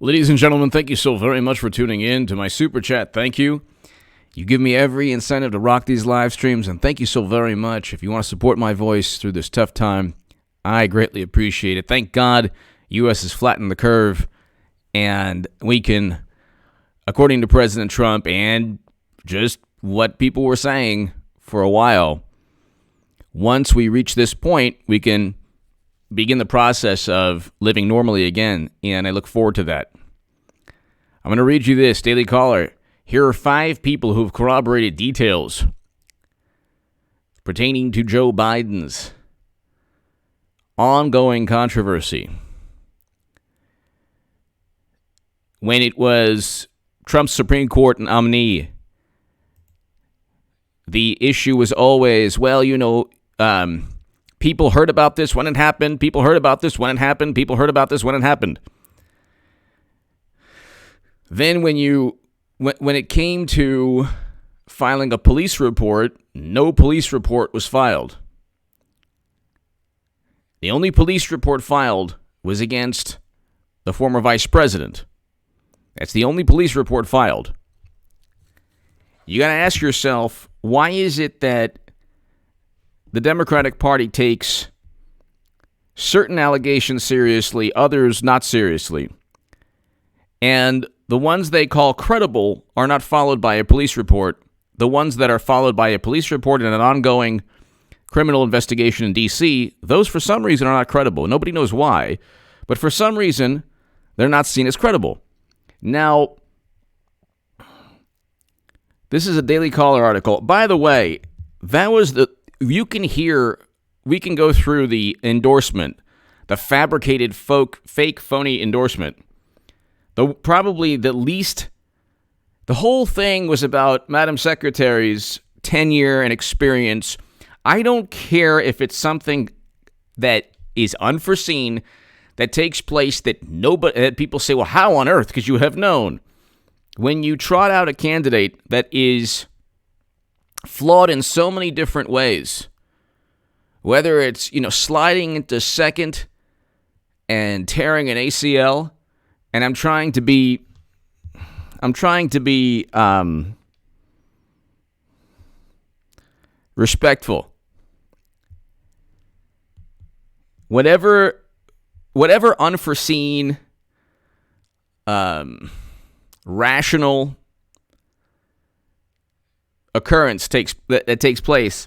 Ladies and gentlemen, thank you so very much for tuning in to my super chat. Thank you. You give me every incentive to rock these live streams, and thank you so very much. If you want to support my voice through this tough time, I greatly appreciate it. Thank God U.S. has flattened the curve, and we can, according to President Trump and just what people were saying for a while, once we reach this point, we can begin the process of living normally again, and I look forward to that. I'm going to read you this, Daily Caller. Here are 5 people who have corroborated details pertaining to Joe Biden's ongoing controversy. When it was Trump's Supreme Court nominee, the issue was always, people heard about this when it happened. People heard about this when it happened. People heard about this when it happened. Then when it came to filing a police report, no police report was filed. The only police report filed was against the former vice president. That's the only police report filed. You got to ask yourself, why is it that the Democratic Party takes certain allegations seriously, others not seriously, and the ones they call credible are not followed by a police report? The ones that are followed by a police report and an ongoing criminal investigation in D.C., those for some reason are not credible. Nobody knows why, but for some reason, they're not seen as credible. Now, this is a Daily Caller article. By the way, we can go through the endorsement, the fabricated fake phony endorsement. The whole thing was about Madam Secretary's tenure and experience. I don't care if it's something that is unforeseen, that takes place that people say, well, how on earth could you have known? When you trot out a candidate that is flawed in so many different ways, whether it's, sliding into second and tearing an ACL, and I'm trying to be respectful. Whatever unforeseen, rational occurrence that takes place,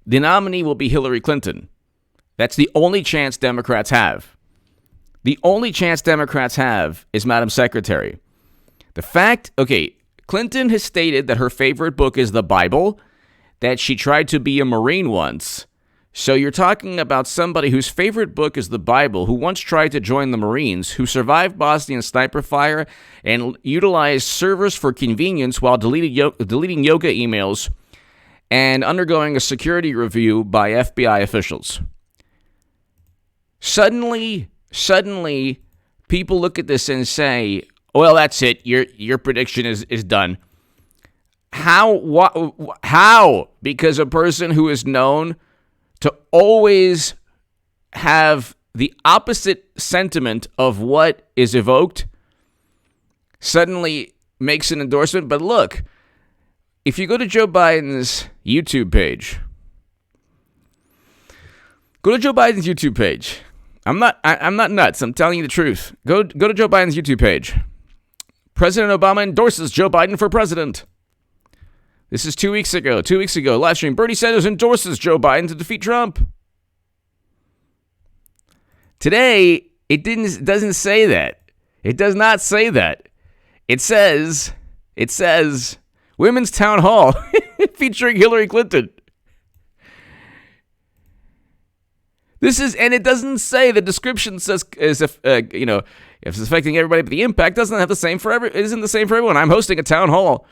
the nominee will be Hillary Clinton. That's the only chance Democrats have. The only chance Democrats have is Madam Secretary. Clinton has stated that her favorite book is the Bible, that she tried to be a Marine once. So you're talking about somebody whose favorite book is the Bible, who once tried to join the Marines, who survived Bosnian sniper fire and utilized servers for convenience while deleting yoga emails and undergoing a security review by FBI officials. Suddenly, people look at this and say, well, that's it. Your prediction is done. How? Because a person who is known to always have the opposite sentiment of what is evoked suddenly makes an endorsement. But look, if you go to Joe Biden's YouTube page, I'm not nuts. I'm telling you the truth. Go to Joe Biden's YouTube page. President Obama endorses Joe Biden for president. This is 2 weeks ago. 2 weeks ago, live stream. Bernie Sanders endorses Joe Biden to defeat Trump. Today, it doesn't say that. It does not say that. It says, Women's Town Hall featuring Hillary Clinton. And it doesn't say, the description says, if it's affecting everybody, but the impact isn't the same for everyone. I'm hosting a town hall,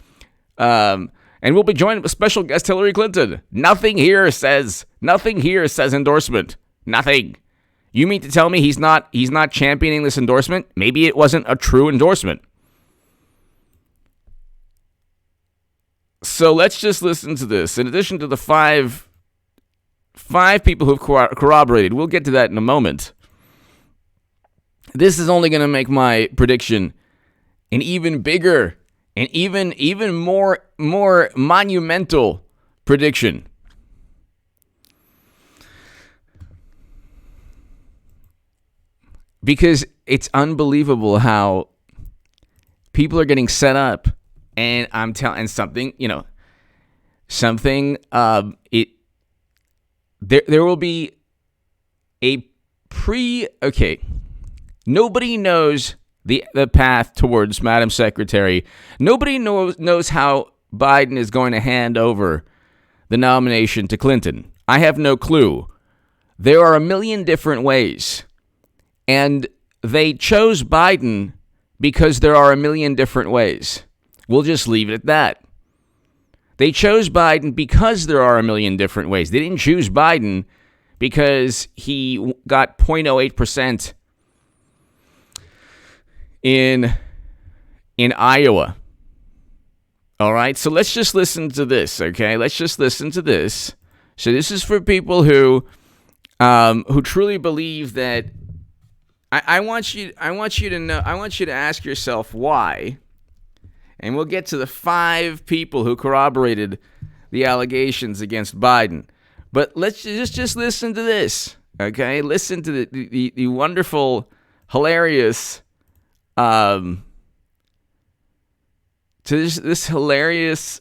and we'll be joined with special guest Hillary Clinton. Nothing here says endorsement. Nothing. You mean to tell me he's not championing this endorsement? Maybe it wasn't a true endorsement. So let's just listen to this. In addition to the five people who've corroborated, we'll get to that in a moment. this is only going to make my prediction an even bigger and even more monumental prediction. Because it's unbelievable how people are getting set up, and I'm telling something, there will be a nobody knows the path towards Madam Secretary. Nobody knows how Biden is going to hand over the nomination to Clinton. I have no clue. There are a million different ways. And they chose Biden because there are a million different ways. We'll just leave it at that. They chose Biden because there are a million different ways. They didn't choose Biden because he got 0.08% in Iowa. All right, so let's just listen to this, okay? Let's just listen to this. So this is for people who truly believe that. I want you to know. I want you to ask yourself why, and we'll get to the 5 people who corroborated the allegations against Biden. But let's just listen to this, okay? Listen to the wonderful, hilarious, to this hilarious,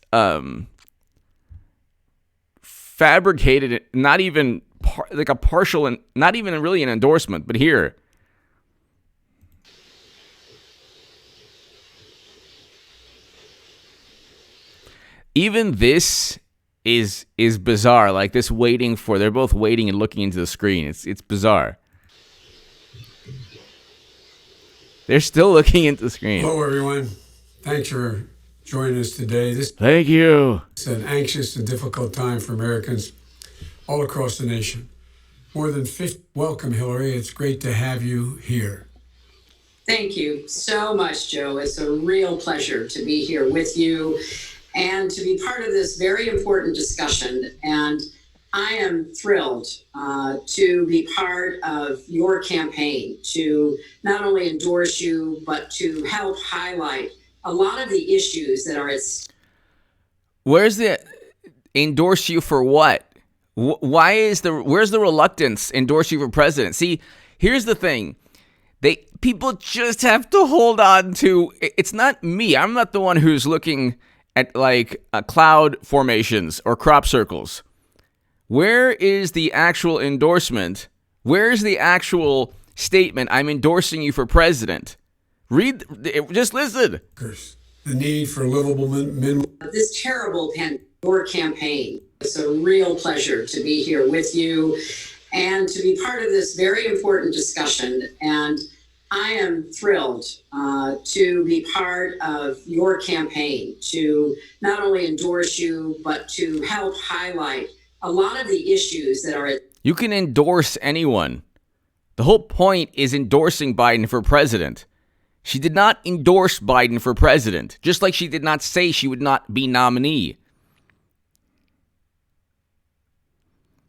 fabricated, not even like a partial, and not even really an endorsement, but here. Even this is bizarre. Like this they're both waiting and looking into the screen. It's bizarre. They're still looking into the screen. Hello, everyone. Thanks for joining us today. Thank you. It's an anxious and difficult time for Americans all across the nation. More than 50. Welcome, Hillary. It's great to have you here. Thank you so much, Joe. It's a real pleasure to be here with you and to be part of this very important discussion. And I am thrilled to be part of your campaign to not only endorse you, but to help highlight a lot of the issues that are at stake. Where's the endorse you for what? Where's the reluctance endorse you for president? See, here's the thing. People just have to hold on to, it's not me. I'm not the one who's looking at like cloud formations or crop circles. Where is the actual endorsement? Where's the actual statement? I'm endorsing you for president. Just listen. The need for livable minimum. This terrible your campaign. It's a real pleasure to be here with you and to be part of this very important discussion. And I am thrilled to be part of your campaign to not only endorse you, but to help highlight a lot of the issues that are at. You can endorse anyone. The whole point is endorsing Biden for president. She did not endorse Biden for president, just like she did not say she would not be nominee.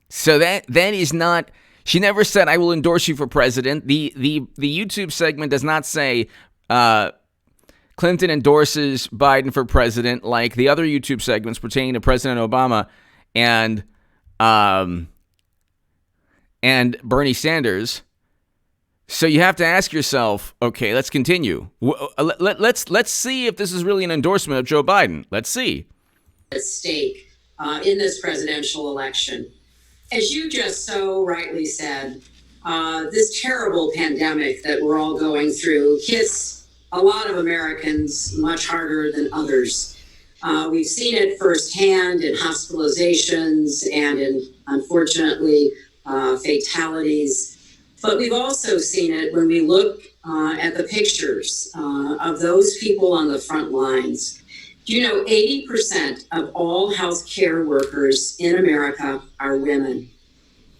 So that is not. She never said, I will endorse you for president. The YouTube segment does not say Clinton endorses Biden for president like the other YouTube segments pertaining to President Obama and Bernie Sanders. So you have to ask yourself, okay, let's continue. Let's see if this is really an endorsement of Joe Biden. Let's see. At stake in this presidential election. As you just so rightly said, this terrible pandemic that we're all going through hits a lot of Americans much harder than others. We've seen it firsthand in hospitalizations and in, unfortunately, fatalities. But we've also seen it when we look at the pictures of those people on the front lines. Do you know 80% of all healthcare workers in America are women?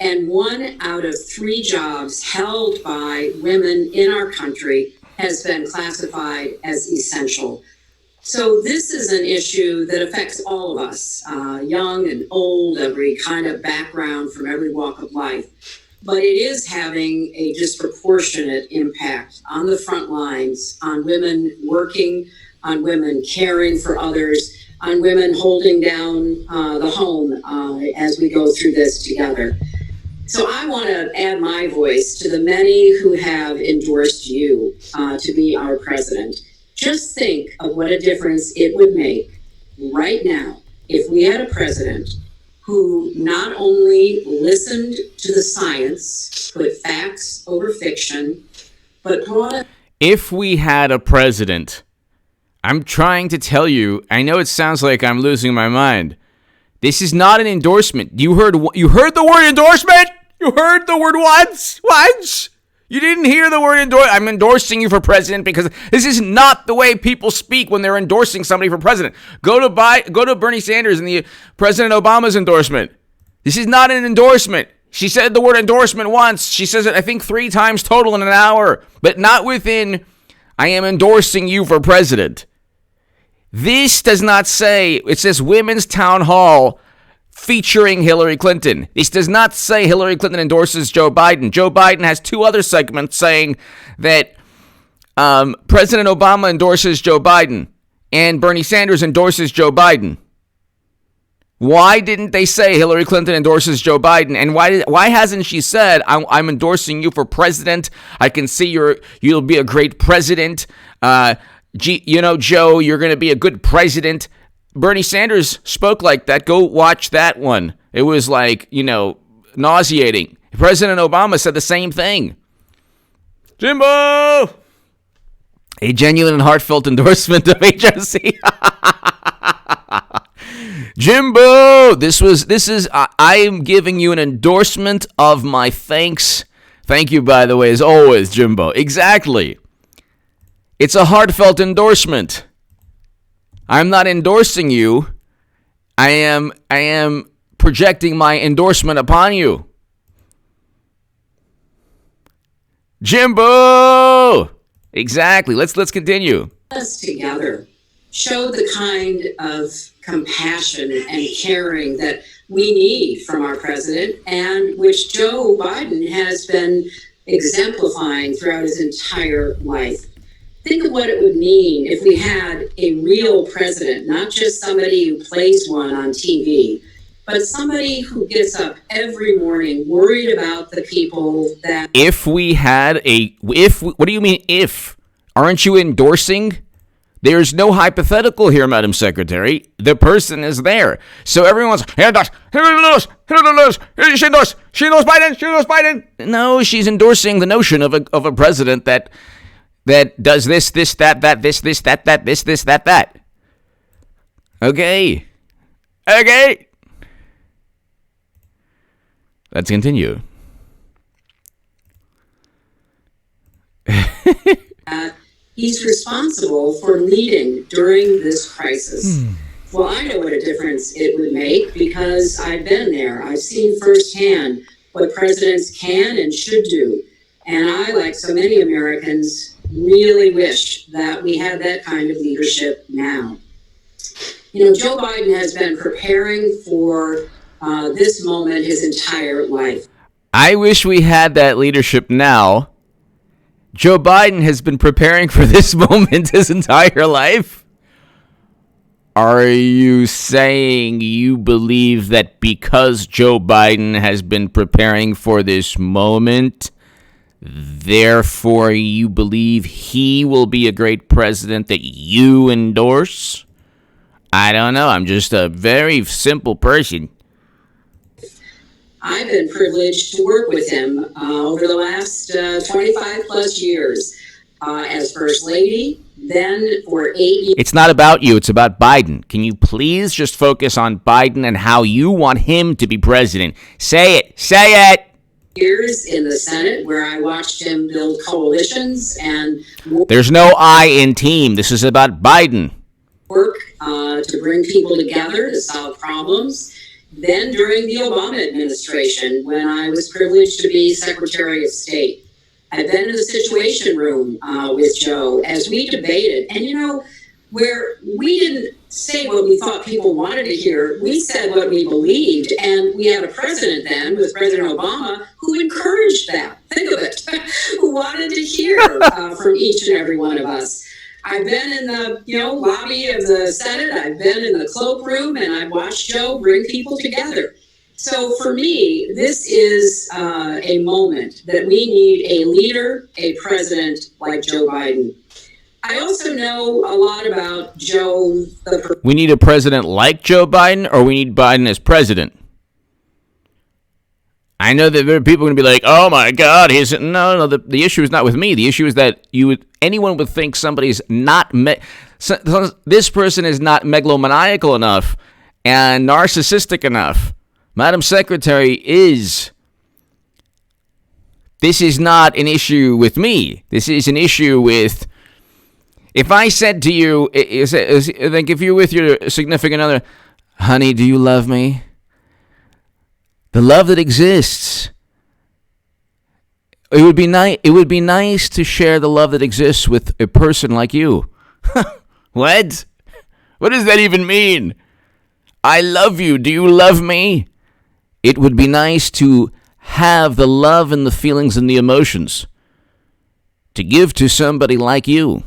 And 1 out of 3 jobs held by women in our country has been classified as essential. So this is an issue that affects all of us, young and old, every kind of background from every walk of life. but it is having a disproportionate impact on the front lines, on women working, on women caring for others, on women holding down the home as we go through this together. So I want to add my voice to the many who have endorsed you to be our president. Just think of what a difference it would make right now if we had a president who not only listened to the science, put facts over fiction, but brought... If we had a president, I'm trying to tell you, I know it sounds like I'm losing my mind. This is not an endorsement. You heard the word endorsement? You heard the word once? Once? You didn't hear the word endorse. I'm endorsing you for president because this is not the way people speak when they're endorsing somebody for president. Go to Bernie Sanders and the President Obama's endorsement. This is not an endorsement. She said the word endorsement once. She says it, I think, 3 times total in an hour, but not within, I am endorsing you for president. This does not say, it says Women's Town Hall featuring Hillary Clinton. This does not say Hillary Clinton endorses Joe Biden. Joe Biden has 2 other segments saying that President Obama endorses Joe Biden and Bernie Sanders endorses Joe Biden. Why didn't they say Hillary Clinton endorses Joe Biden? And why hasn't she said, I'm endorsing you for president. I can see you'll be a great president. Joe, you're going to be a good president. Bernie Sanders spoke like that. Go watch that one. It was like, nauseating. President Obama said the same thing. Jimbo! A genuine and heartfelt endorsement of HRC. Jimbo! I am giving you an endorsement of my thanks. Thank you, by the way, as always, Jimbo. Exactly. It's a heartfelt endorsement. I'm not endorsing you. I am projecting my endorsement upon you. Jimbo! Exactly. Let's continue. Us together show the kind of compassion and caring that we need from our president and which Joe Biden has been exemplifying throughout his entire life. Think of what it would mean if we had a real president, not just somebody who plays one on TV, but somebody who gets up every morning worried about the people that... What do you mean if? Aren't you endorsing? There's no hypothetical here, Madam Secretary. The person is there. So everyone's, she endorse Biden. No, she's endorsing the notion of a president that does this, that. Okay. Let's continue. He's responsible for leading during this crisis. Well, I know what a difference it would make because I've been there. I've seen firsthand what presidents can and should do. And I, like so many Americans, really wish that we had that kind of leadership now. Joe Biden has been preparing for this moment his entire life. I wish we had that leadership now. Joe Biden has been preparing for this moment his entire life. Are you saying you believe that because Joe Biden has been preparing for this moment, therefore you believe he will be a great president that you endorse? I don't know. I'm just a very simple person. I've been privileged to work with him over the last 25 plus years as First Lady, then for 8 years. It's not about you. It's about Biden. Can you please just focus on Biden and how you want him to be president? Say it. Say it. Years in the Senate where I watched him build coalitions and... There's no I in team. This is about Biden. Work to bring people together to solve problems. Then during the Obama administration, when I was privileged to be Secretary of State, I've been in the Situation Room with Joe as we debated. And where we didn't say what we thought people wanted to hear, we said what we believed. And we had a president then, with President Obama, who encouraged from each and every one of us. I've been in the, lobby of the Senate. I've been in the cloakroom, and I've watched Joe bring people together. So for me, this is a moment that we need a leader, a president like Joe Biden. I also know a lot about Joe. We need a president like Joe Biden, or we need Biden as president? I know that there are people going to be like, "Oh my God, no." The issue is not with me. The issue is that anyone would think somebody's not this person is not megalomaniacal enough and narcissistic enough. Madam Secretary is. This is not an issue with me. This is an issue with. If I said to you, like if you're with your significant other, honey, do you love me? The love that exists. It would be nice. It would be nice to share the love that exists with a person like you. What? What does that even mean? I love you. Do you love me? It would be nice to have the love and the feelings and the emotions to give to somebody like you.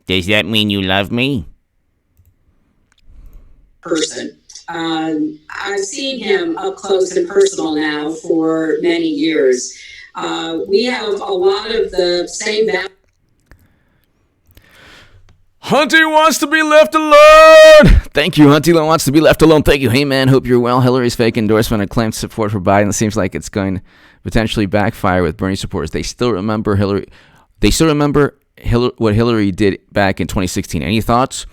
Does that mean you love me? Person. I've seen him up close and personal now for many years. We have a lot of the same values. Hunty wants to be left alone. Thank you. Hunty wants to be left alone. Thank you. Hey, man, hope you're well. Hillary's fake endorsement and claimed support for Biden. It seems like it's going to potentially backfire with Bernie supporters. They still remember Hillary. They still remember what Hillary did back in 2016. Any thoughts?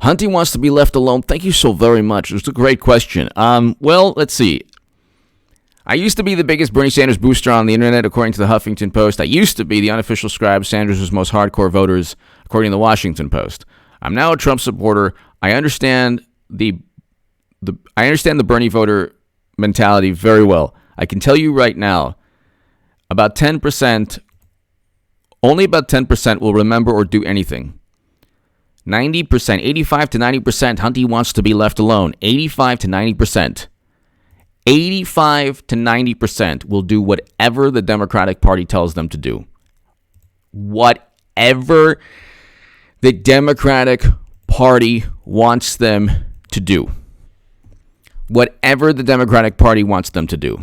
Hunty wants to be left alone. Thank you so very much. It was a great question. Well, let's see. I used to be the biggest Bernie Sanders booster on the internet, according to the Huffington Post. I used to be the unofficial scribe of Sanders' most hardcore voters, according to the Washington Post. I'm now a Trump supporter. I understand the Bernie voter mentality very well. I can tell you right now, about 10%, only about 10% will remember or do anything. 90%, 85 to 90%, Hunty wants to be left alone. 85 to 90%. 85 to 90% will do whatever the Democratic Party tells them to do. Whatever the Democratic Party wants them to do. Whatever the Democratic Party wants them to do.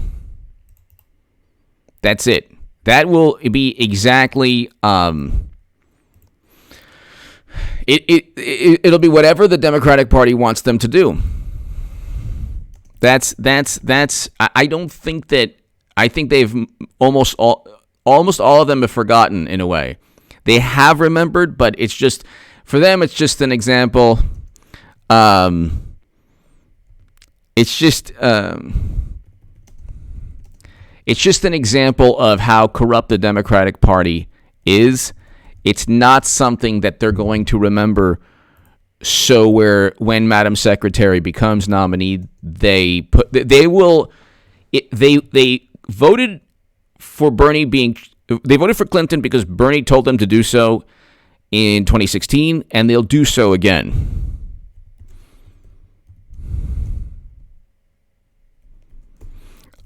That's it. That will be exactly... It'll be whatever the Democratic Party wants them to do. I don't think that. I think they've almost all of them have forgotten in a way. They have remembered, but it's just for them. It's just an example. It's just an example of how corrupt the Democratic Party is. It's not something that they're going to remember. So when Madam Secretary becomes nominee, they voted for they voted for Clinton because Bernie told them to do so in 2016, and they'll do so again.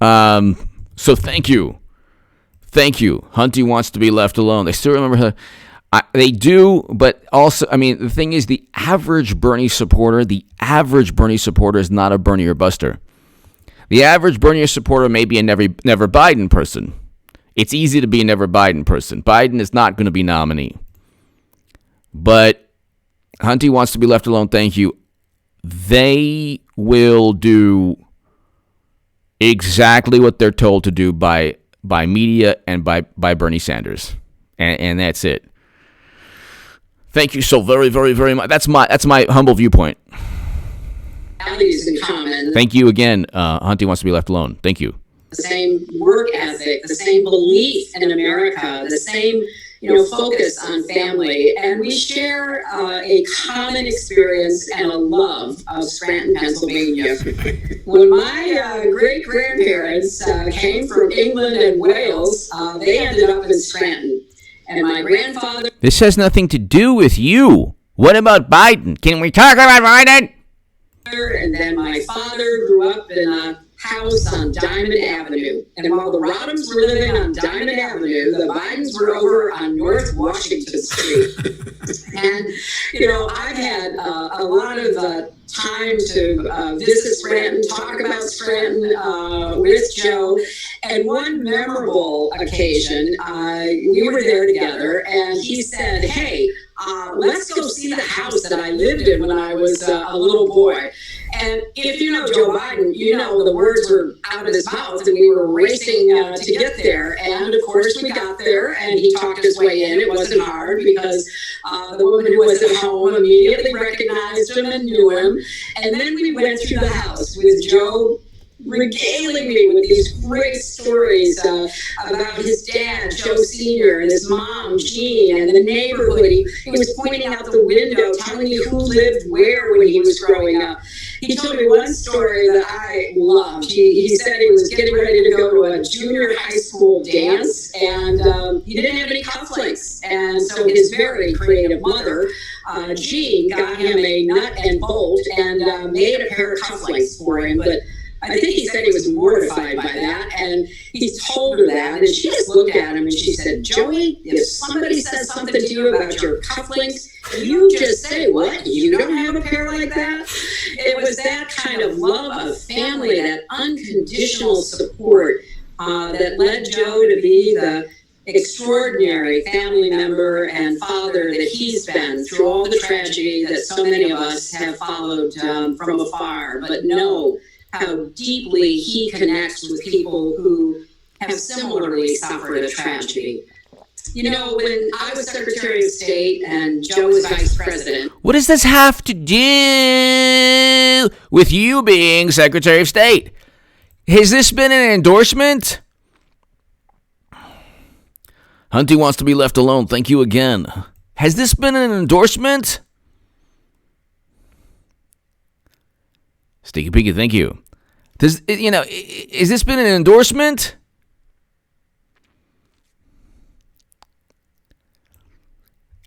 So thank you. Hunty wants to be left alone. They still remember her. They do, but also, I mean, the thing is, the average Bernie supporter is not a Bernie or Buster. The average Bernie supporter may be a never Biden person. It's easy to be a never Biden person. Biden is not going to be nominee. But Hunty wants to be left alone. Thank you. They will do exactly what they're told to do by media and by Bernie Sanders. And that's it. Thank you so very, very, very much. That's my humble viewpoint. Values in common. Thank you again. Hunty wants to be left alone. Thank you. The same work ethic, the same belief in America, the same focus on family, and we share a common experience and a love of Scranton, Pennsylvania. When my great-grandparents came from England and Wales, they ended up in Scranton. And my grandfather... This has nothing to do with you. What about Biden? Can we talk about Biden? And then my father grew up in a house on Diamond Avenue. And while the Rodhams were living on Diamond Avenue, the Bidens were over on North Washington Street. And, I've had a lot of time to visit Scranton, talk about Scranton with Joe. And one memorable occasion, we were there together, and he said, hey, let's go see the house that I lived in when I was a little boy. And if you know Joe Biden, the words were out of his mouth, and we were racing to get there. And of course, we got there, and he talked his way in. It wasn't hard because the woman who was at home immediately recognized him and knew him. And then we went through the house with Joe regaling me with these great stories about his dad, Joe Sr., and his mom, Jean, and the neighborhood. He was pointing out the window, telling me who lived where when he was growing up. He told me one story that I loved. He said he was getting ready to go to a junior high school dance, and he didn't have any cufflinks. And so his very creative mother, Jean, got him a nut and bolt and made a pair of cufflinks for him. But I think he said he was mortified by that, and he told her that, and she just looked at him and she said, Joey, if somebody says something to you about your cufflinks, you just say, what? You don't have a pair like that? It was that kind of love of family, that unconditional support that led Joe to be the extraordinary family member and father that he's been through all the tragedy that so many of us have followed from afar, but know how deeply he connects with people who have similarly suffered a tragedy. When I was Secretary of State and Joe was Vice President. What does this have to do with you being Secretary of State? Has this been an endorsement? Hunty wants to be left alone. Thank you again. Has this been an endorsement? Sticky Piggy, thank you. Has this been an endorsement?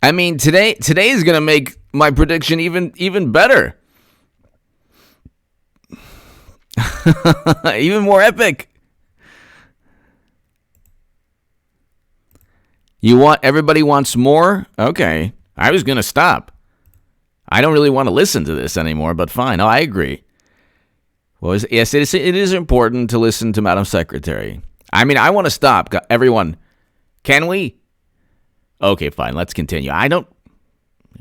I mean, today is going to make my prediction even better. Even more epic. Everybody wants more? Okay. I was going to stop. I don't really want to listen to this anymore, but fine. Oh, I agree. Well, yes, it is important to listen to Madam Secretary. I mean, I want to stop. Everyone, can we? Okay, fine. Let's continue.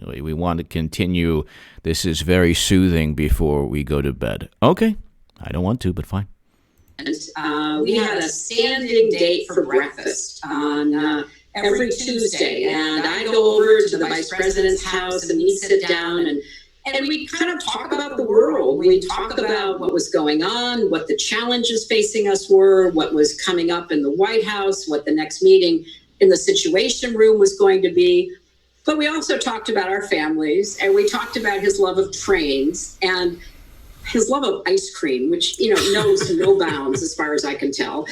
We want to continue. This is very soothing before we go to bed. Okay. I don't want to, but fine. We had a standing date for breakfast on every Tuesday, and I go over to the Vice President's house, and we sit down, and we kind of talk about the world. We talk about what was going on, what the challenges facing us were, what was coming up in the White House, what the next meeting in the Situation Room was going to be. But we also talked about our families, and we talked about his love of trains and his love of ice cream, which, knows no bounds as far as I can tell.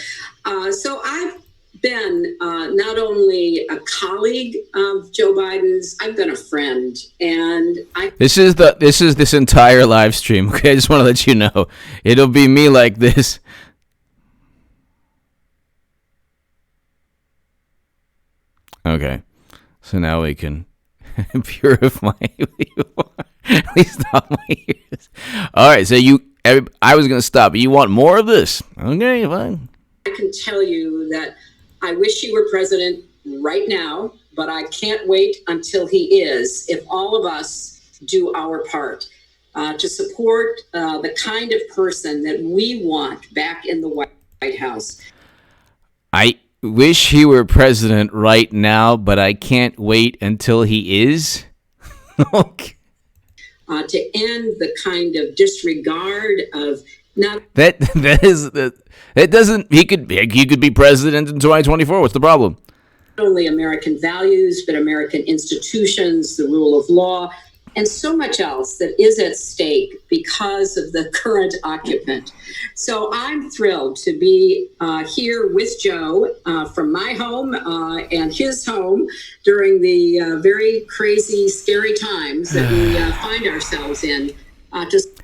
So I've been not only a colleague of Joe Biden's, I've been a friend. And This is this entire live stream. Okay, I just want to let you know. It'll be me like this. Okay. So now we can purify. Please stop my ears. All right, so I was going to stop. You want more of this? Okay, fine. I can tell you that I wish he were president right now, but I can't wait until he is, if all of us do our part to support the kind of person that we want back in the White House. I wish he were president right now, but I can't wait until he is. Okay. To end the kind of disregard of not that doesn't he could be president in 2024. What's the problem? Not only American values, but American institutions, the rule of law, and so much else that is at stake because of the current occupant. So I'm thrilled to be here with Joe from my home and his home during the very crazy, scary times that we find ourselves in.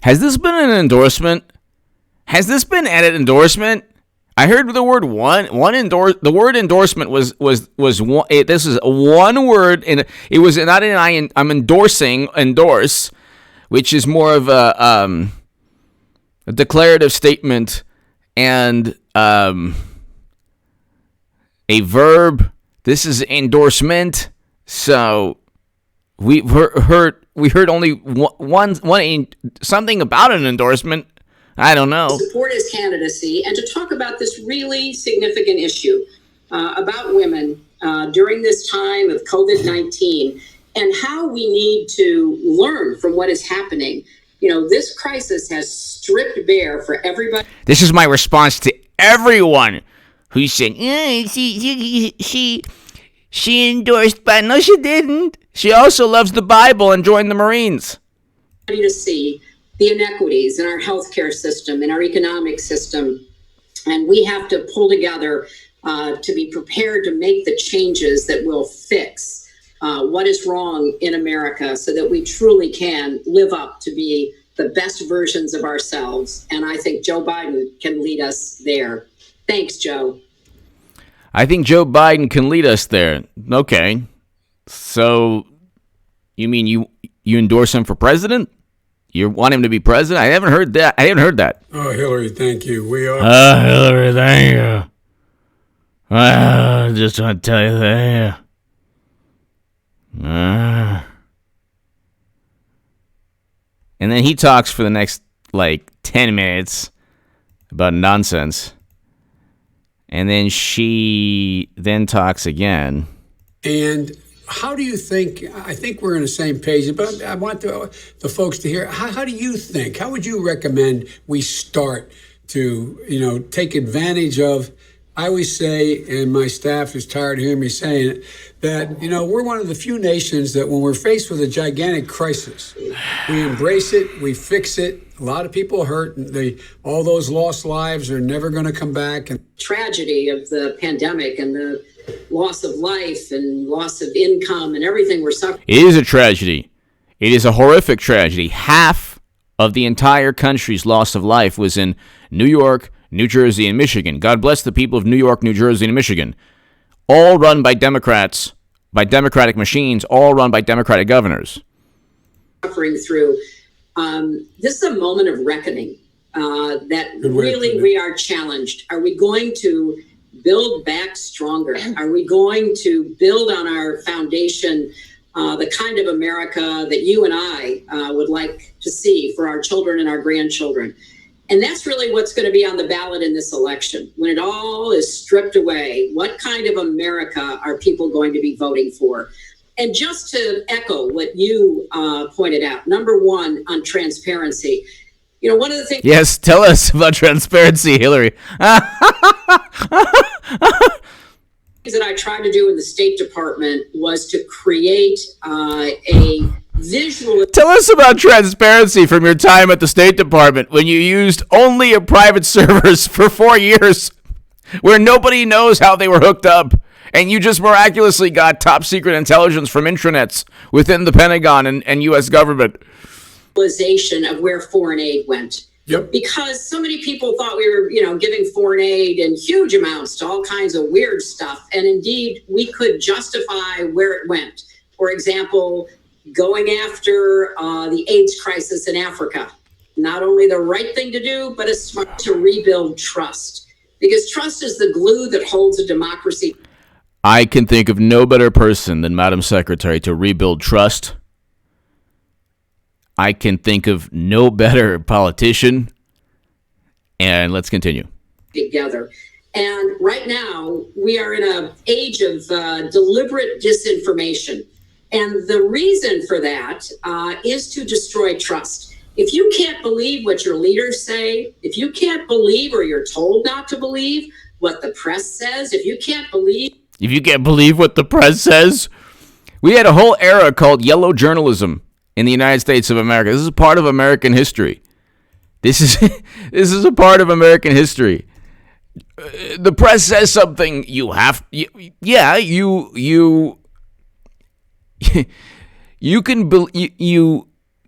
Has this been an endorsement? Has this been added endorsement? I heard the word the word endorsement was one. This is one word, and it was not an I'm endorsing endorse, which is more of a declarative statement and a verb. This is endorsement. So we heard only one something about an endorsement. I don't know. Support his candidacy and to talk about this really significant issue about women during this time of COVID-19 and how we need to learn from what is happening. This crisis has stripped bare for everybody. This is my response to everyone who said, she endorsed, but no, she didn't. She also loves the Bible and joined the Marines. To see the inequities in our healthcare system, in our economic system, and we have to pull together to be prepared to make the changes that will fix what is wrong in America so that we truly can live up to be the best versions of ourselves. And I think Joe Biden can lead us there. Thanks, Joe. I think Joe Biden can lead us there. Okay. So you mean you endorse him for president? You want him to be president? I haven't heard that. Oh, Hillary, thank you. We are. Hillary, thank you. I just want to tell you thank you. And then he talks for the next, 10 minutes about nonsense. And then she then talks again. And how do you think, I think we're on the same page, but I want the folks to hear, how do you think, how would you recommend we start to, take advantage of, I always say, and my staff is tired of hearing me saying it, that, we're one of the few nations that when we're faced with a gigantic crisis, we embrace it, we fix it. A lot of people hurt. All those lost lives are never going to come back. And tragedy of the pandemic and the loss of life and loss of income and everything we're suffering. It is a tragedy. It is a horrific tragedy. Half of the entire country's loss of life was in New York, New Jersey, and Michigan. God bless the people of New York, New Jersey, and Michigan. All run by Democrats, by Democratic machines, all run by Democratic governors. Suffering through. This is a moment of reckoning that really we are challenged. Are we going to build back stronger? Are we going to build on our foundation the kind of America that you and I would like to see for our children and our grandchildren? And that's really what's going to be on the ballot in this election. When it all is stripped away, what kind of America are people going to be voting for? And just to echo what you pointed out, number one on transparency, one of the things. Yes, tell us about transparency, Hillary. That I tried to do in the State Department was to create a visual. Tell us about transparency from your time at the State Department when you used only a private servers for 4 years, where nobody knows how they were hooked up, and you just miraculously got top secret intelligence from intranets within the Pentagon and U.S. government. Realization of where foreign aid went. Yep. Because so many people thought we were, giving foreign aid in huge amounts to all kinds of weird stuff. And indeed, we could justify where it went. For example, going after the AIDS crisis in Africa. Not only the right thing to do, but it's smart to rebuild trust. Because trust is the glue that holds a democracy. I can think of no better person than Madam Secretary to rebuild trust. I can think of no better politician. And let's continue. Together. And right now, we are in an age of deliberate disinformation. And the reason for that is to destroy trust. If you can't believe what your leaders say, if you can't believe or you're told not to believe what the press says, if you can't believe what the press says, we had a whole era called yellow journalism in the United States of America. This is a part of American history. This is a part of American history. The press says something, you can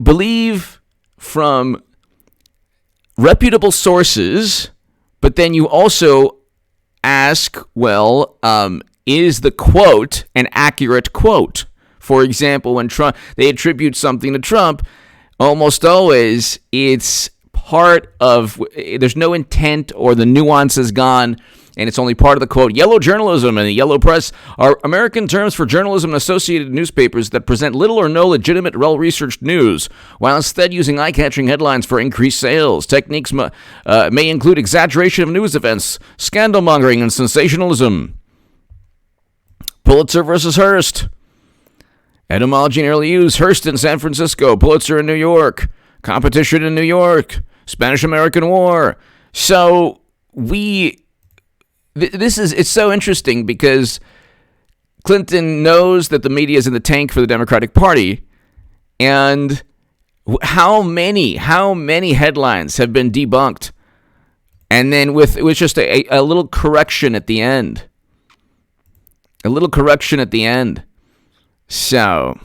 believe from reputable sources, but then you also ask, well, is the quote an accurate quote? For example, when they attribute something to Trump, almost always it's part of, there's no intent or the nuance is gone, and it's only part of the quote. Yellow journalism and the yellow press are American terms for journalism and associated newspapers that present little or no legitimate, well-researched news, while instead using eye-catching headlines for increased sales. Techniques may include exaggeration of news events, scandal-mongering, and sensationalism. Pulitzer versus Hearst. Etymology and early use. Hearst in San Francisco, Pulitzer in New York. Competition in New York. Spanish-American War. So it's so interesting because Clinton knows that the media is in the tank for the Democratic Party, and how many headlines have been debunked, and then with just a little correction at the end. So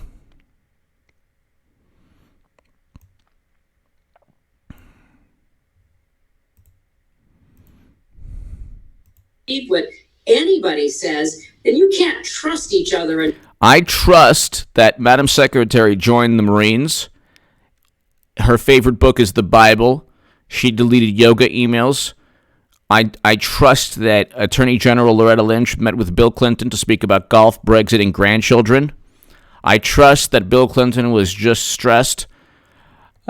what anybody says, then you can't trust each other. And I trust that Madam Secretary joined the Marines. Her favorite book is the Bible. She deleted yoga emails. I trust that Attorney General Loretta Lynch met with Bill Clinton to speak about golf, Brexit, and grandchildren. I trust that Bill Clinton was just stressed.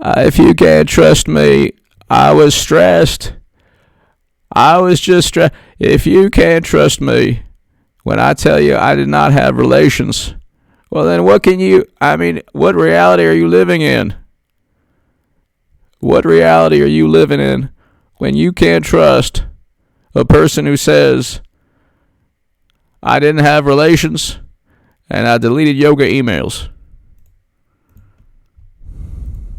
If you can't trust me, I was stressed. I was just stressed. If you can't trust me when I tell you I did not have relations, well then what reality are you living in? What reality are you living in when you can't trust a person who says, I didn't have relations and I deleted yoga emails?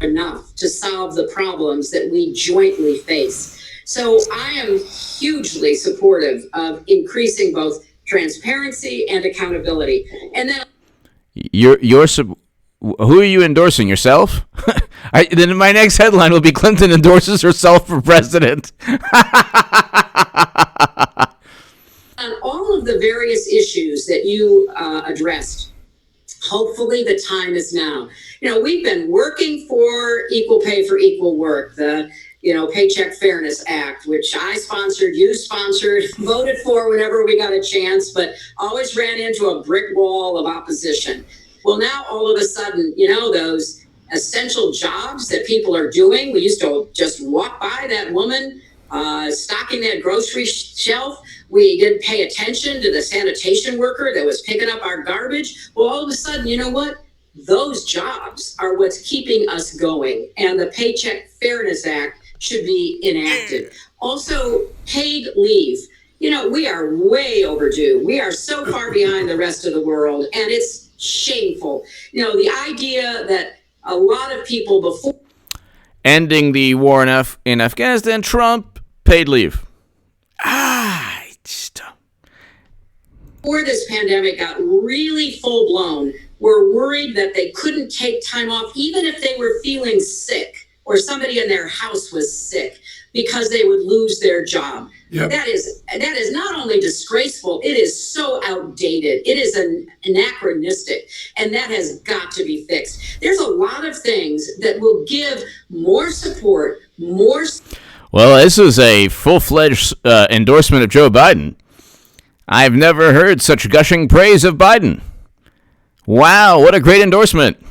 Enough to solve the problems that we jointly face. So I am hugely supportive of increasing both transparency and accountability. And then who are you endorsing? Yourself? Then my next headline will be Clinton endorses herself for president. On all of the various issues that you addressed, hopefully the time is now. We've been working for equal pay for equal work, the Paycheck Fairness Act, which I sponsored, you sponsored, voted for whenever we got a chance, but always ran into a brick wall of opposition. Well, now all of a sudden, those essential jobs that people are doing, we used to just walk by that woman stocking that grocery shelf. We didn't pay attention to the sanitation worker that was picking up our garbage. Well, all of a sudden, you know what? Those jobs are what's keeping us going. And the Paycheck Fairness Act should be enacted. Also, paid leave. We are way overdue. We are so far behind the rest of the world, and it's shameful. The idea that a lot of people before ending the war in Afghanistan, Trump, paid leave. Before this pandemic got really full blown, were worried that they couldn't take time off, even if they were feeling sick or somebody in their house was sick, because they would lose their job. Yep. That is not only disgraceful, it is so outdated. It is anachronistic, and that has got to be fixed. There's a lot of things that will give more support, Well, this is a full-fledged endorsement of Joe Biden. I've never heard such gushing praise of Biden. Wow, what a great endorsement.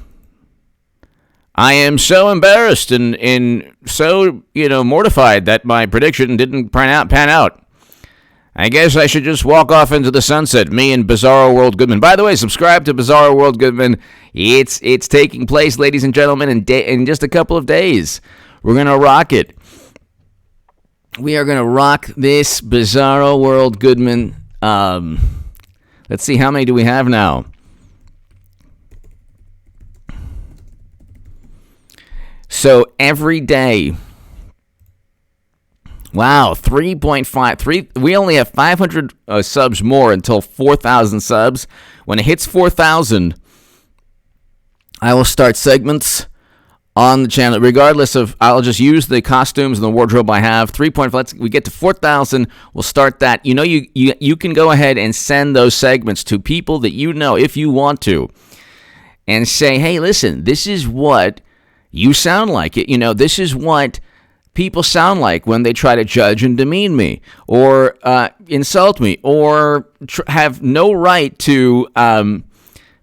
I am so embarrassed and so, mortified that my prediction didn't pan out. I guess I should just walk off into the sunset, me and Bizarro World Goodman. By the way, subscribe to Bizarro World Goodman. It's taking place, ladies and gentlemen, in just a couple of days. We're going to rock it. We are going to rock this Bizarro World Goodman. Let's see, how many do we have now? So every day, wow, 3.5. We only have 500 subs more until 4,000 subs. When it hits 4,000, I will start segments on the channel, regardless of, I'll just use the costumes and the wardrobe I have. 3.5, we get to 4,000, we'll start that. You know, you can go ahead and send those segments to people that you know, if you want to, and say, hey, listen, this is what you sound like. You know, this is what people sound like when they try to judge and demean me, or insult me, or have no right to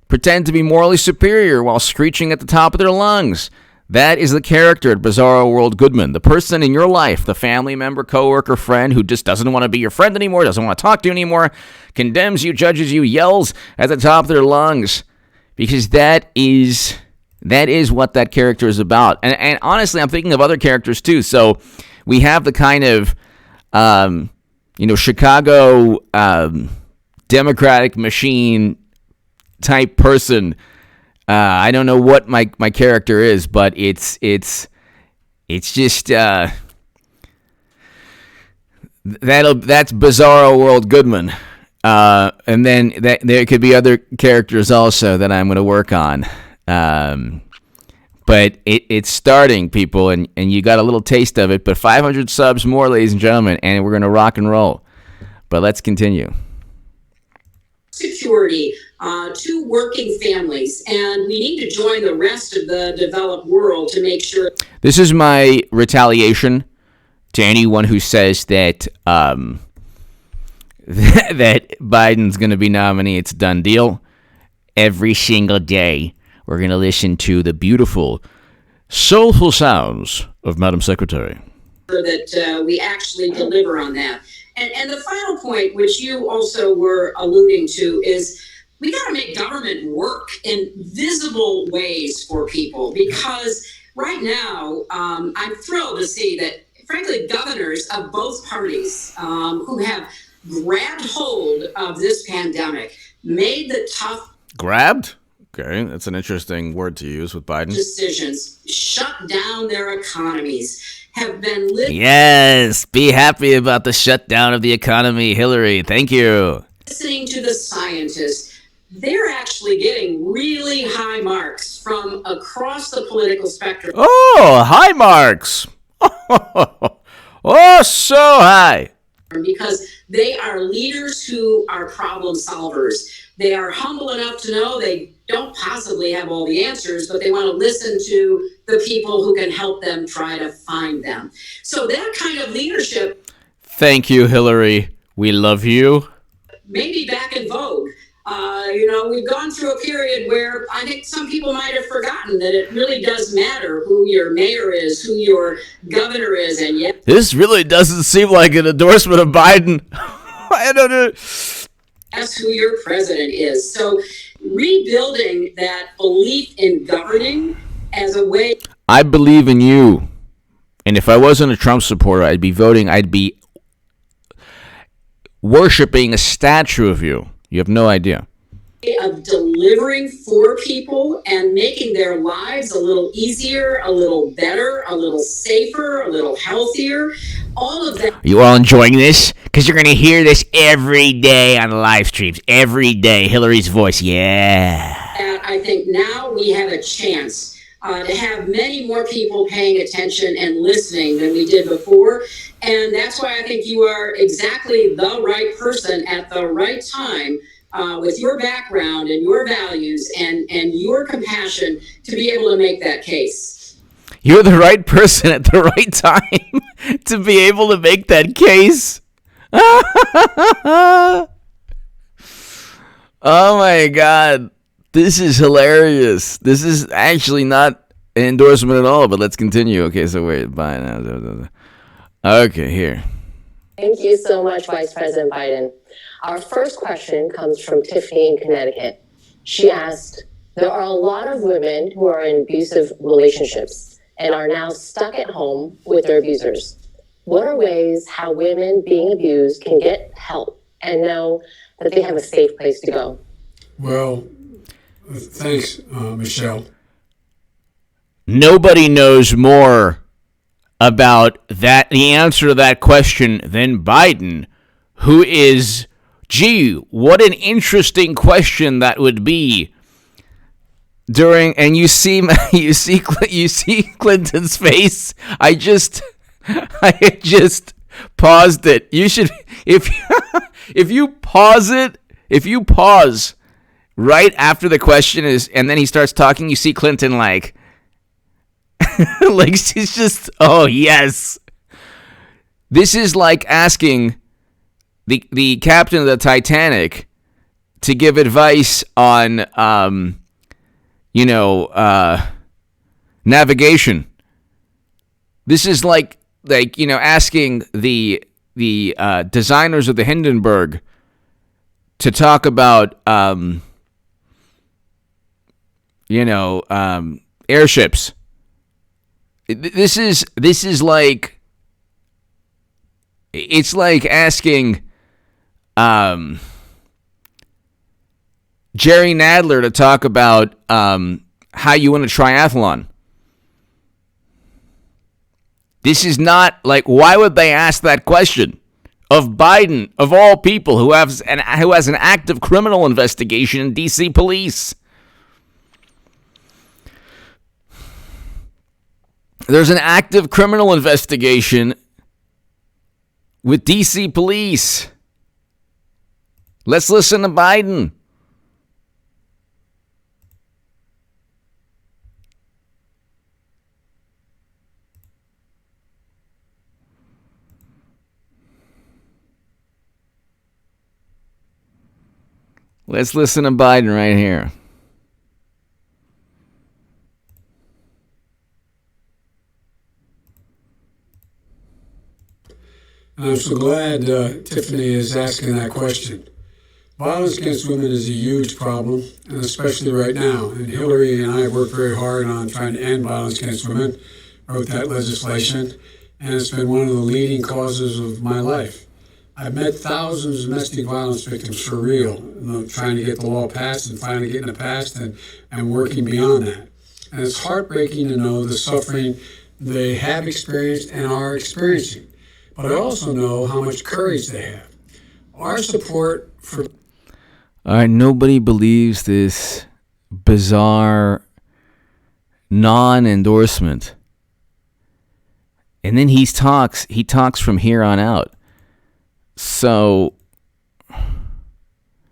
pretend to be morally superior while screeching at the top of their lungs. That is the character at Bizarro World Goodman. The person in your life, the family member, coworker, friend who just doesn't want to be your friend anymore, doesn't want to talk to you anymore, condemns you, judges you, yells at the top of their lungs. Because that is what that character is about. And honestly, I'm thinking of other characters too. So we have the kind of, Chicago Democratic machine type person. I don't know what my character is, but it's just that's Bizarro World Goodman. And then there could be other characters also that I'm going to work on. But it's starting, people, and you got a little taste of it. But 500 subs more, ladies and gentlemen, and we're going to rock and roll. But let's continue. Security to working families, and we need to join the rest of the developed world to make sure. This is my retaliation to anyone who says that that Biden's going to be nominee. It's a done deal. Every single day, we're going to listen to the beautiful, soulful sounds of Madam Secretary. That we actually deliver on that. And the final point, which you also were alluding to, is we got to make government work in visible ways for people, because right now I'm thrilled to see that, frankly, governors of both parties who have grabbed hold of this pandemic made the tough grabbed. Okay, that's an interesting word to use with Biden. Decisions, shut down their economies, have been Yes, be happy about the shutdown of the economy, Hillary. Thank you. Listening to the scientists, they're actually getting really high marks from across the political spectrum. Oh, high marks. Oh, so high. Because they are leaders who are problem solvers. They are humble enough to know they don't possibly have all the answers, but they want to listen to the people who can help them try to find them. So that kind of leadership. Thank you, Hillary. We love you. Maybe back in vogue. We've gone through a period where I think some people might have forgotten that it really does matter who your mayor is, who your governor is, and yet this really doesn't seem like an endorsement of Biden. I don't know. That's who your president is. So rebuilding that belief in governing as a way. I believe in you. And if I wasn't a Trump supporter, I'd be worshiping a statue of you. You have no idea. Of delivering for people and making their lives a little easier, a little better, a little safer, a little healthier. All of that. Are you all enjoying this? Because you're going to hear this every day on live streams. Every day. Hillary's voice. Yeah. And I think now we have a chance to have many more people paying attention and listening than we did before. And that's why I think you are exactly the right person at the right time, with your background and your values and your compassion to be able to make that case. You're the right person at the right time to be able to make that case. Oh my God. This is hilarious. This is actually not an endorsement at all, but let's continue. Okay, so wait. Bye now. Okay, here. Thank you so much, Vice President Biden. Our first question comes from Tiffany in Connecticut. She asked, there are a lot of women who are in abusive relationships and are now stuck at home with their abusers. What are ways how women being abused can get help and know that they have a safe place to go? Well, thanks, Michelle. Nobody knows more about that, the answer to that question, than Biden, who is, gee, what an interesting question that would be. and you see Clinton's face. I just paused it. You should, if you pause right after the question is, and then he starts talking, you see Clinton like she's just, oh yes. This is like asking the captain of the Titanic to give advice on navigation. This is like asking the designers of the Hindenburg to talk about airships. This is like, it's like asking Jerry Nadler to talk about how you win a triathlon. This is not like, why would they ask that question of Biden, of all people, who has an active criminal investigation in D.C. police? There's an active criminal investigation with D.C. police. Let's listen to Biden. Let's listen to Biden right here. I'm so glad Tiffany is asking that question. Violence against women is a huge problem, and especially right now. And Hillary and I worked very hard on trying to end violence against women, wrote that legislation, and it's been one of the leading causes of my life. I've met thousands of domestic violence victims for real, trying to get the law passed and finally getting it passed and working beyond that. And it's heartbreaking to know the suffering they have experienced and are experiencing. But I also know how much courage they have. Our support for... All right, nobody believes this bizarre non-endorsement. And then he talks from here on out. So,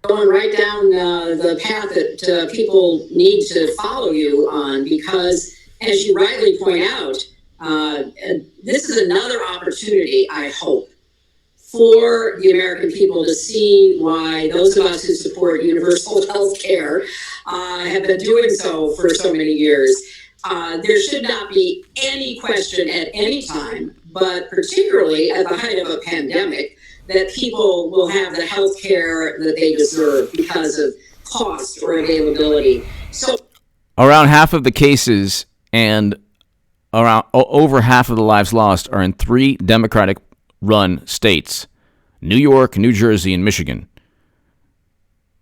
going right down the path that people need to follow you on, because as you rightly point out, this is another opportunity, I hope, for the American people to see why those of us who support universal health care have been doing so for so many years. There should not be any question at any time, but particularly at the height of a pandemic, that people will have the health care that they deserve because of cost or availability. So, around half of the cases and around over half of the lives lost are in 3 Democratic-run states: New York, New Jersey, and Michigan.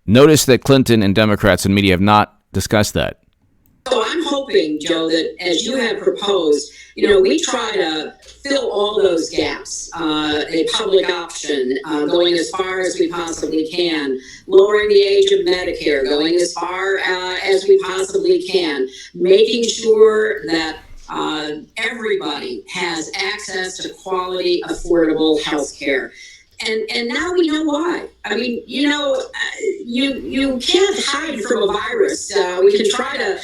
Notice that Clinton and Democrats and media have not discussed that. So I'm hoping, Joe, that as you have proposed, we try to fill all those gaps, a public option, going as far as we possibly can, lowering the age of Medicare, going as far as we possibly can, making sure that everybody has access to quality, affordable health care. And now we know why. I mean, you can't hide from a virus. We can try to,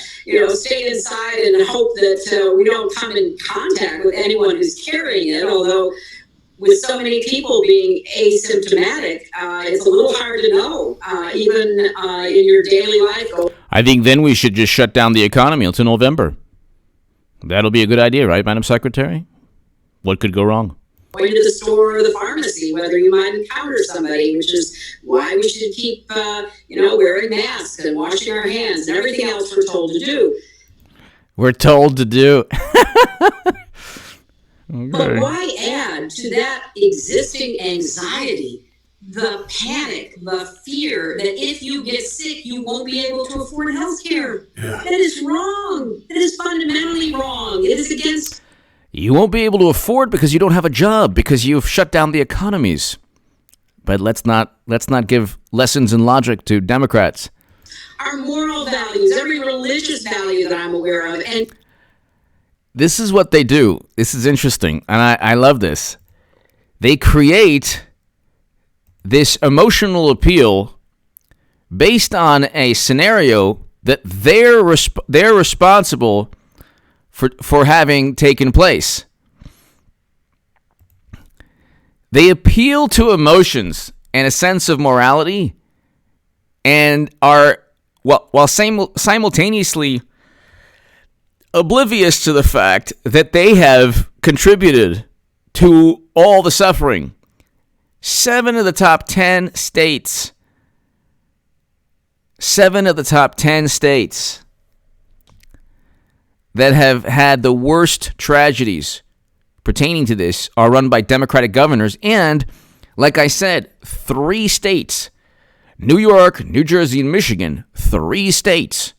stay inside and hope that we don't come in contact with anyone who's carrying it, although with so many people being asymptomatic, it's a little hard to know, even in your daily life. I think then we should just shut down the economy until November. That'll be a good idea, right, Madam Secretary? What could go wrong? Going to the store or the pharmacy, whether you might encounter somebody, which is why we should keep, wearing masks and washing our hands and everything else we're told to do. We're told to do. Okay. But why add to that existing anxiety the panic, the fear that if you get sick, you won't be able to afford health care? Yeah. That is wrong. That is fundamentally wrong. It is against... You won't be able to afford because you don't have a job, because you've shut down the economies. But let's not give lessons in logic to Democrats. Our our moral values, every religious value that I'm aware of. And this is what they do. This is interesting, and I love this. They create this emotional appeal based on a scenario that they're responsible for having taken place. They appeal to emotions and a sense of morality, and are while simultaneously oblivious to the fact that they have contributed to all the suffering. 7 of the top 10 states. 7 of the top 10 states that have had the worst tragedies pertaining to this are run by Democratic governors. And, like I said, 3 states, New York, New Jersey, and Michigan, 3 states.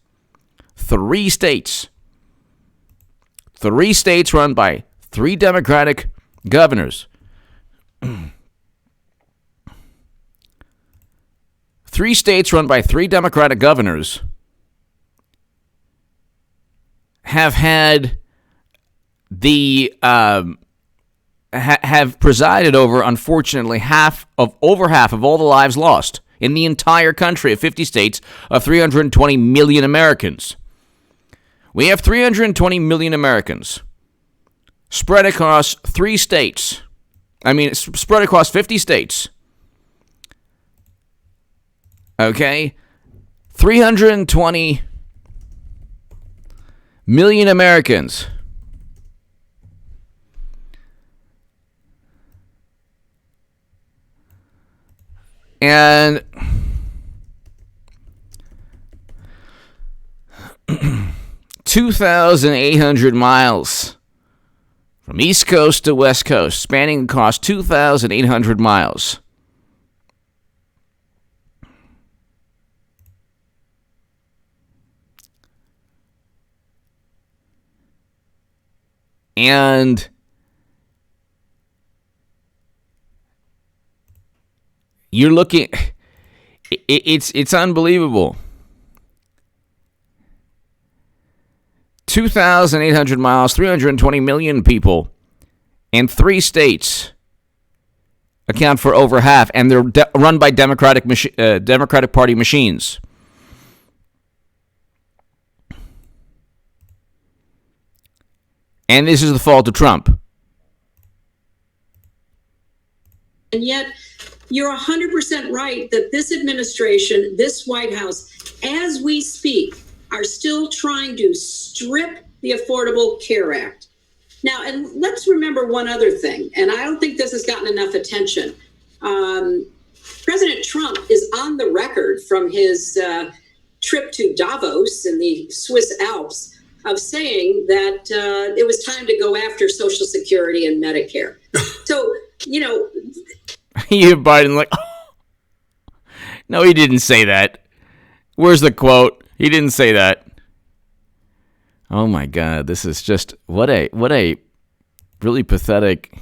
3 states. 3 states run by 3 Democratic governors. 3 states run by 3 Democratic governors have had have presided over, unfortunately, over half of all the lives lost in the entire country of 50 states of 320 million Americans. We have 320 million Americans spread across 3 states. Spread across 50 states. Okay? 320 million Americans. And 2,800 miles from East Coast to West Coast, spanning across 2,800 miles. And you're looking, it's unbelievable. 2,800 miles, 320 million people, and 3 states account for over half, and they're run by Democratic Party machines. And this is the fault of Trump. And yet, you're 100% right that this administration, this White House, as we speak, are still trying to strip the Affordable Care Act. Now, and let's remember one other thing, and I don't think this has gotten enough attention. President Trump is on the record from his trip to Davos in the Swiss Alps of saying that it was time to go after Social Security and Medicare. So, you know... You Biden like, oh. No, he didn't say that. Where's the quote? He didn't say that. Oh my God, this is just what a really pathetic.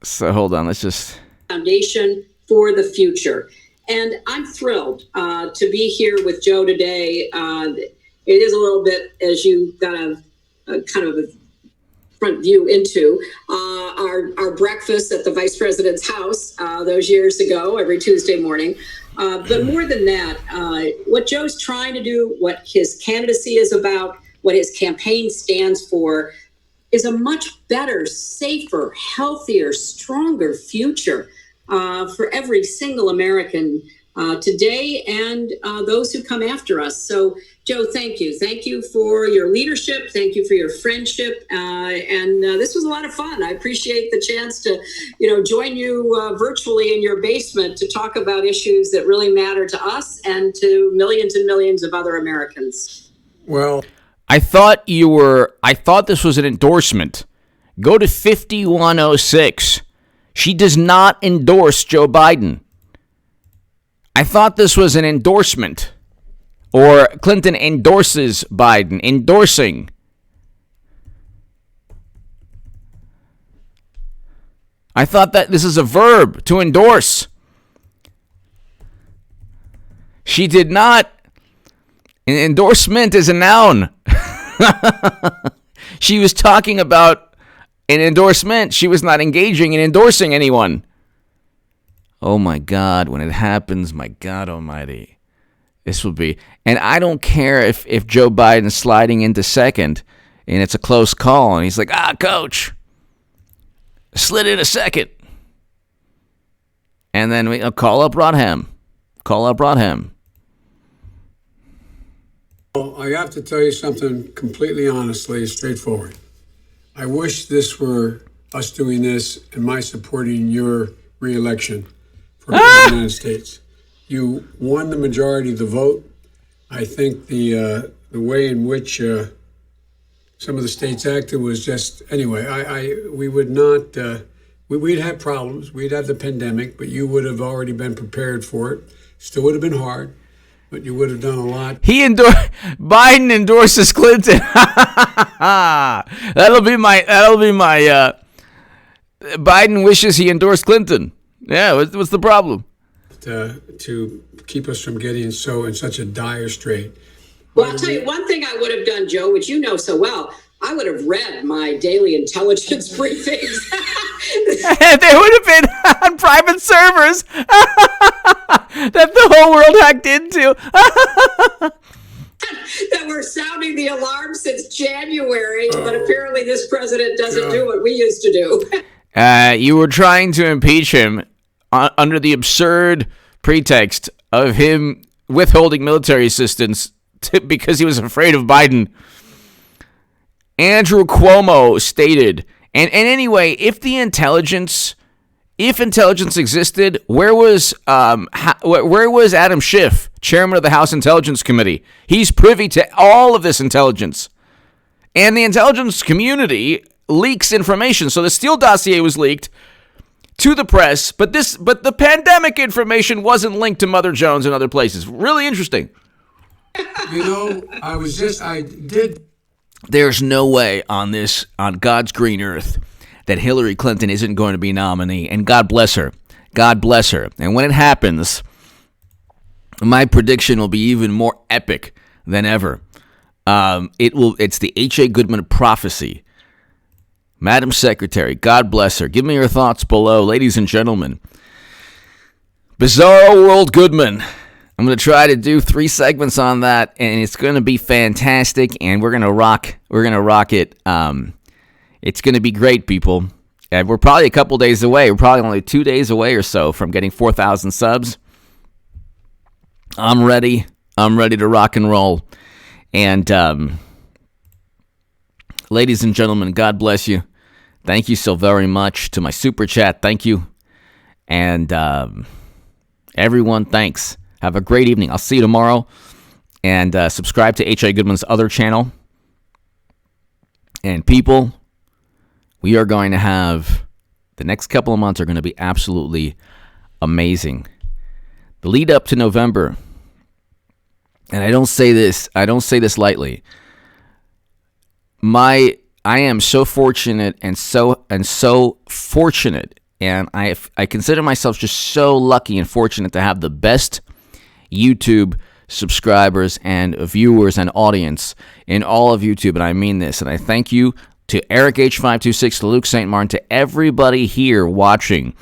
So hold on, let's just foundation for the future. And I'm thrilled to be here with Joe today. It is a little bit, as you got a kind of a front view into our breakfast at the vice president's house those years ago, every Tuesday morning. But more than that, what Joe's trying to do, what his candidacy is about, what his campaign stands for, is a much better, safer, healthier, stronger future for every single American today and those who come after us. So, Joe, thank you. Thank you for your leadership. Thank you for your friendship. And this was a lot of fun. I appreciate the chance to, join you virtually in your basement to talk about issues that really matter to us and to millions and millions of other Americans. Well, I thought this was an endorsement. Go to 5106. She does not endorse Joe Biden. I thought this was an endorsement. Or Clinton endorses Biden. Endorsing. I thought that this is a verb, to endorse. She did not. An endorsement is a noun. She was talking about an endorsement. She was not engaging in endorsing anyone. Oh my God, when it happens, my God almighty. This will be, and I don't care if Joe Biden's sliding into second and it's a close call and he's like, coach, slid in a second. And then we call up Rodham. Well, I have to tell you something completely honestly, straightforward. I wish this were us doing this and my supporting your reelection for the United States. You won the majority of the vote. I think the way in which some of the states acted was just, anyway, we would not, we'd have problems. We'd have the pandemic, but you would have already been prepared for it. Still would have been hard, but you would have done a lot. Biden endorses Clinton. That'll be my Biden wishes he endorsed Clinton. Yeah, what's the problem? To keep us from getting in such a dire strait. Well, I'll tell you one thing I would have done, Joe, which you know so well. I would have read my daily intelligence briefings. They would have been on private servers that the whole world hacked into. That were sounding the alarm since January, but apparently this president doesn't do what we used to do. You were trying to impeach him under the absurd pretext of him withholding military assistance because he was afraid of Biden. Andrew Cuomo stated, and anyway, if intelligence existed, where was Adam Schiff, chairman of the House Intelligence Committee? He's privy to all of this intelligence, and the intelligence community leaks information. So the Steele dossier was leaked to the press, but the pandemic information wasn't linked to Mother Jones and other places. Really interesting. I did. There's no way on God's green earth that Hillary Clinton isn't going to be nominee, and God bless her. God bless her. And when it happens, my prediction will be even more epic than ever. It's the H.A. Goodman prophecy. Madam Secretary, God bless her. Give me your thoughts below, ladies and gentlemen. Bizarro World Goodman. I'm going to try to do 3 segments on that, and it's going to be fantastic, and we're going to rock it. It's going to be great, people. And we're probably a couple days away. We're probably only 2 days away or so from getting 4,000 subs. I'm ready. I'm ready to rock and roll. And ladies and gentlemen, God bless you. Thank you so very much to my super chat. Thank you. And everyone, thanks. Have a great evening. I'll see you tomorrow. And subscribe to H.A. Goodman's other channel. And people, we are going to have, the next couple of months are going to be absolutely amazing. The lead up to November, and I don't say this lightly. I am so fortunate and so fortunate, and I consider myself just so lucky and fortunate to have the best YouTube subscribers and viewers and audience in all of YouTube, and I mean this. And I thank you to Eric H526, to Luke St. Martin, to everybody here watching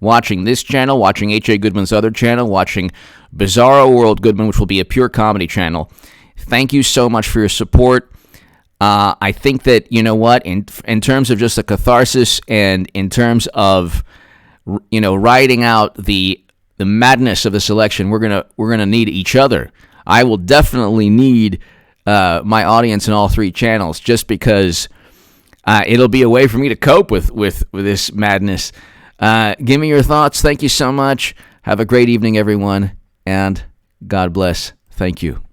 this channel, watching H.A. Goodman's other channel, watching Bizarro World Goodman, which will be a pure comedy channel. Thank you so much for your support. I think that, you know what, in terms of just a catharsis and in terms of, riding out the madness of this election, we're gonna need each other. I will definitely need my audience in all 3 channels, just because it'll be a way for me to cope with this madness. Give me your thoughts. Thank you so much. Have a great evening, everyone, and God bless. Thank you.